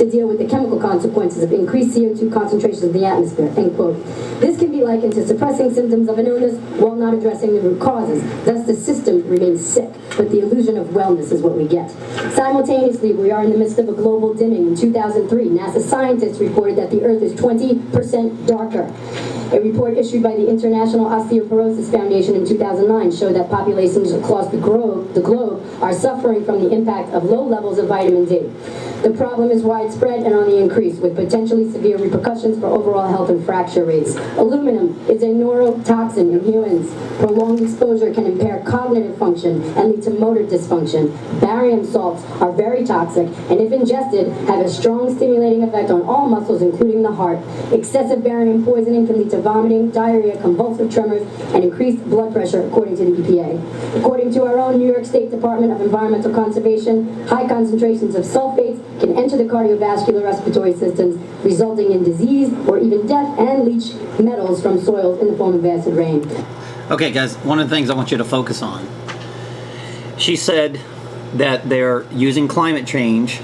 to deal with the chemical consequences of increased CO2 concentrations in the atmosphere, end quote. This can be likened to suppressing symptoms of an illness while not addressing the root causes. Thus, the system remains sick, but the illusion of wellness is what we get. Simultaneously, we are in the midst of a global dimming. In 2003, NASA scientists reported that the Earth is 20% darker. A report issued by the International Osteoporosis Foundation in 2009 showed that populations across the globe are suffering from the impact of low levels of vitamin D. The problem is widespread and on the increase, with potentially severe repercussions for overall health and fracture rates. Aluminum is a neurotoxin in humans. Prolonged exposure can impair cognitive function and lead to motor dysfunction. Barium salts are very toxic, and if ingested, have a strong stimulating effect on all muscles, including the heart. Excessive barium poisoning can lead to vomiting, diarrhea, convulsive tremors, and increased blood pressure, according to the EPA. According to our own New York State Department of Environmental Conservation, high concentrations of sulfates can enter the cardiovascular respiratory systems, resulting in disease or even death, and leach metals from soils in the form of acid rain. Okay, guys, one of the things I want you to focus on. She said that they're using climate change,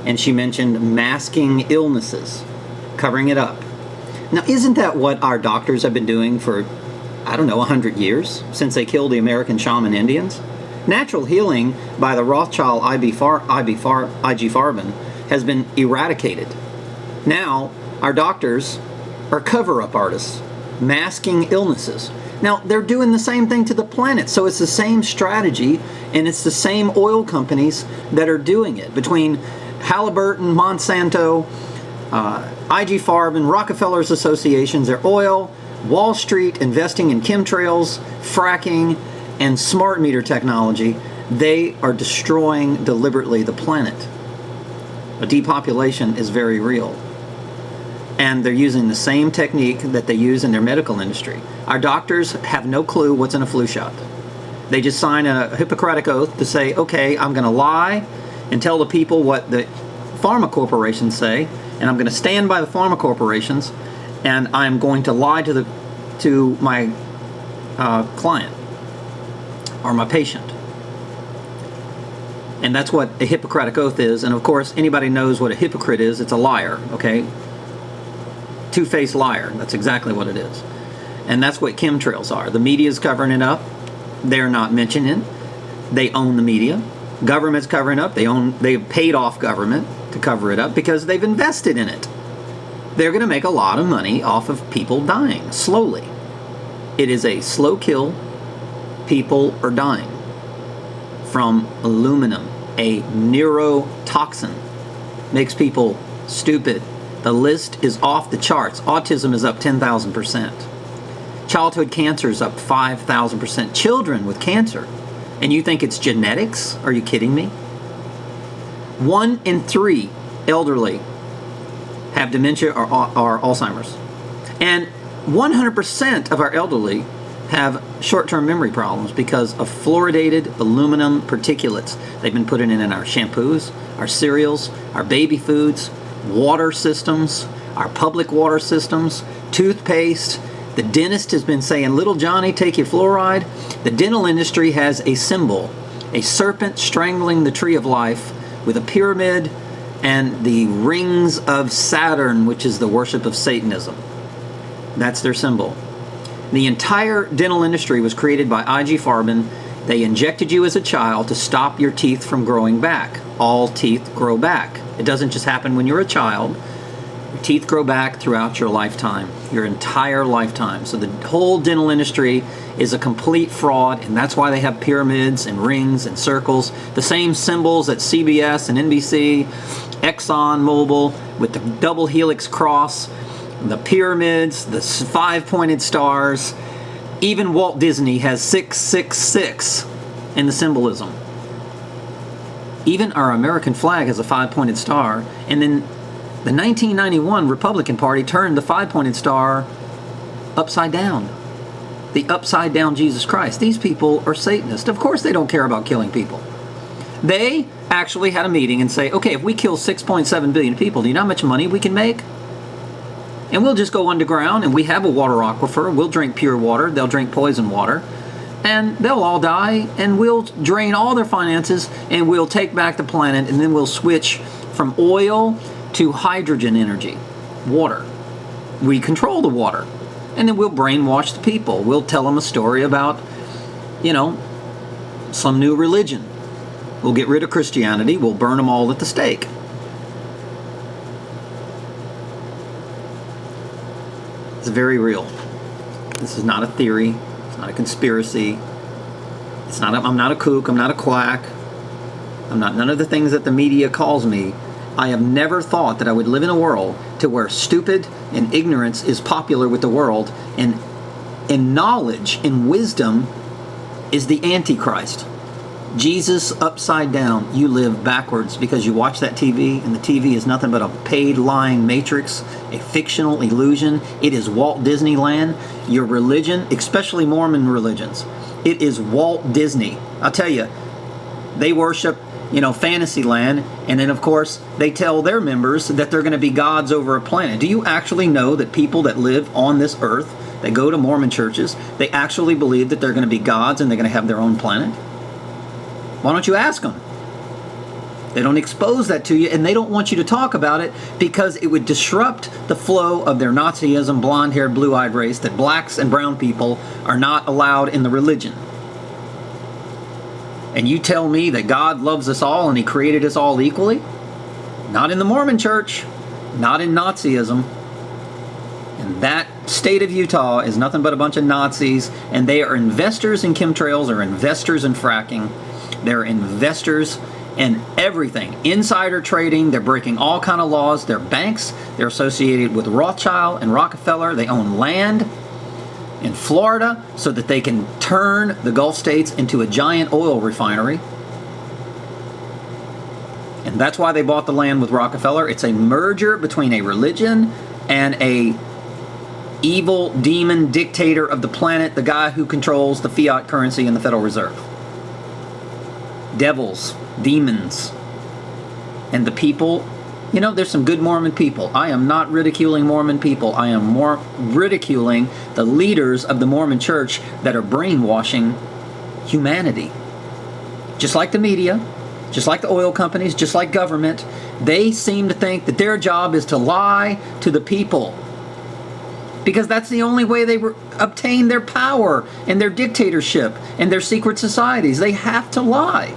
and she mentioned masking illnesses, covering it up. Now, isn't that what our doctors have been doing for, I don't know, 100 years, since they killed the American shaman Indians? Natural healing by the Rothschild IG-Farben has been eradicated. Now, our doctors are cover-up artists, masking illnesses. Now, they're doing the same thing to the planet, so it's the same strategy, and it's the same oil companies that are doing it. Between Halliburton, Monsanto, IG-Farben, Rockefeller's associations, their oil, Wall Street investing in chemtrails, fracking, and smart meter technology, they are destroying deliberately the planet. A depopulation is very real. And they're using the same technique that they use in their medical industry. Our doctors have no clue what's in a flu shot. They just sign a Hippocratic oath to say, okay, I'm going to lie and tell the people what the pharma corporations say, and I'm going to stand by the pharma corporations, and I'm going to lie to my client or my patient. And that's what a Hippocratic oath is. And of course, anybody knows what a hypocrite is. It's a liar, okay? Two-faced liar. That's exactly what it is. And that's what chemtrails are. The media's covering it up. They're not mentioning it. They own the media. Government's covering up. They've paid off government to cover it up because they've invested in it. They're going to make a lot of money off of people dying slowly. It is a slow kill. People are dying from aluminum, a neurotoxin. Makes people stupid. The list is off the charts. Autism is up 10,000%. Childhood cancer is up 5,000%. Children with cancer. And you think it's genetics? Are you kidding me? 1 in 3 elderly have dementia or Alzheimer's. And 100% of our elderly have short-term memory problems because of fluoridated aluminum particulates. They've been putting in our shampoos, our cereals, our baby foods, water systems, our public water systems, toothpaste. The dentist has been saying, little Johnny, take your fluoride. The dental industry has a symbol, a serpent strangling the tree of life with a pyramid and the rings of Saturn, which is the worship of Satanism. That's their symbol. The entire dental industry was created by IG-Farben. They injected you as a child to stop your teeth from growing back. All teeth grow back. It doesn't just happen when you're a child. Your teeth grow back throughout your lifetime, your entire lifetime. So the whole dental industry is a complete fraud, and that's why they have pyramids and rings and circles. The same symbols at CBS and NBC, ExxonMobil with the double helix cross, the pyramids, the 5-pointed stars. Even Walt Disney has 666 in the symbolism. Even our American flag has a 5-pointed star. And then the 1991 Republican Party turned the 5-pointed star upside down. The upside down Jesus Christ. These people are Satanists. Of course they don't care about killing people. They actually had a meeting and say, okay, if we kill 6.7 billion people, do you know how much money we can make? And we'll just go underground, and we have a water aquifer. We'll drink pure water. They'll drink poison water. And they'll all die, and we'll drain all their finances, and we'll take back the planet, and then we'll switch from oil to hydrogen energy, water. We control the water. And then we'll brainwash the people. We'll tell them a story about, some new religion. We'll get rid of Christianity. We'll burn them all at the stake. It's very real. This is not a theory. It's not a conspiracy. I'm not a kook. I'm not a quack. I'm not none of the things that the media calls me. I have never thought that I would live in a world to where stupid and ignorance is popular with the world, and knowledge and wisdom is the Antichrist. Jesus upside down. You live backwards because you watch that TV, and the TV is nothing but a paid lying matrix, a fictional illusion. It is Walt Disneyland. Your religion, especially Mormon religions, it is Walt Disney. I'll tell you, they worship Fantasyland, and then of course they tell their members that they're going to be gods over a planet. Do you actually know that people that live on this earth, that go to Mormon churches, they actually believe that they're going to be gods and they're going to have their own planet? Why don't you ask them? They don't expose that to you, and they don't want you to talk about it because it would disrupt the flow of their Nazism, blonde-haired, blue-eyed race, that blacks and brown people are not allowed in the religion. And you tell me that God loves us all and He created us all equally? Not in the Mormon church, not in Nazism. And that state of Utah is nothing but a bunch of Nazis, and they are investors in chemtrails, or investors in fracking. They're investors in everything. Insider trading, they're breaking all kind of laws. They're banks, they're associated with Rothschild and Rockefeller. They own land in Florida so that they can turn the Gulf states into a giant oil refinery. And that's why they bought the land with Rockefeller. It's a merger between a religion and a evil demon dictator of the planet, the guy who controls the fiat currency and the Federal Reserve. Devils, demons, and the people. There's some good Mormon people. I am not ridiculing Mormon people. I am more ridiculing the leaders of the Mormon church that are brainwashing humanity. Just like the media, just like the oil companies, just like government, they seem to think that their job is to lie to the people. Because that's the only way they obtain their power and their dictatorship and their secret societies. They have to lie.